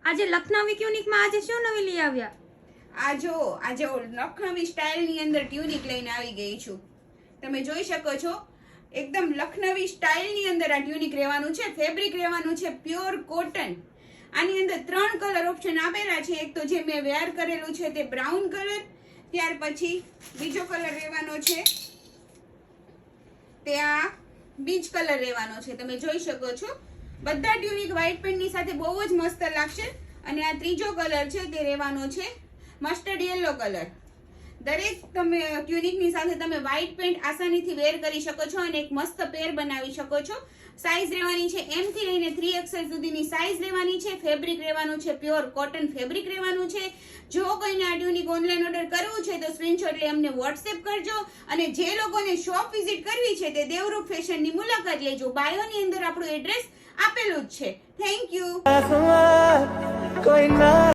આજે લખનવી ટ્યુનિકમાં આજે શું નવી લઈ આવ્યા? આજે લખનવી સ્ટાઇલની અંદર ટ્યુનિક લઈને આવી ગઈ છું. તમે જોઈ શકો છો એકદમ લખનવી સ્ટાઇલની અંદર આ ટ્યુનિક રહેવાનું છે. ફેબ્રિક રહેવાનું છે પ્યોર કોટન. આની અંદર 3 કલર ઓપ્શન આપેલા છે. એક તો જે મેં વેર કરેલું છે તે બ્રાઉન કલર, ત્યાર પછી બીજો કલર રહેવાનો છે તે આ બીજ કલર રહેવાનો છે. તમે જોઈ શકો છો બધા ટ્યુનિક વ્હાઈટ પેન્ટની સાથે બહુ જ મસ્ત લાગશે. અને આ ત્રીજો કલર છે તે રહેવાનો છે મસ્ટર્ડ યેલો કલર. દરેક તમે ટ્યુનિકની સાથે તમે વ્હાઈટ પેન્ટ આસાનીથી વેર કરી શકો છો અને એક મસ્ત પેર બનાવી શકો છો. સાઈઝ રહેવાની છે M થી લઈને 3XL સુધીની સાઈઝ રહેવાની છે. ફેબ્રિક રહેવાનું છે પ્યોર કોટન ફેબ્રિક રહેવાનું છે. જો કોઈને આ ટ્યુનિક ઓનલાઈન ઓર્ડર કરવું છે તો સ્ક્રીનશોટ લઈ અમને વોટ્સએપ કરજો. અને જે લોકોને શોપ વિઝિટ કરવી છે તે દેવરૂપ ફેશનની મુલાકાત લેજો. બાયોની અંદર આપણું એડ્રેસ આપેલું જ છે. Thank you.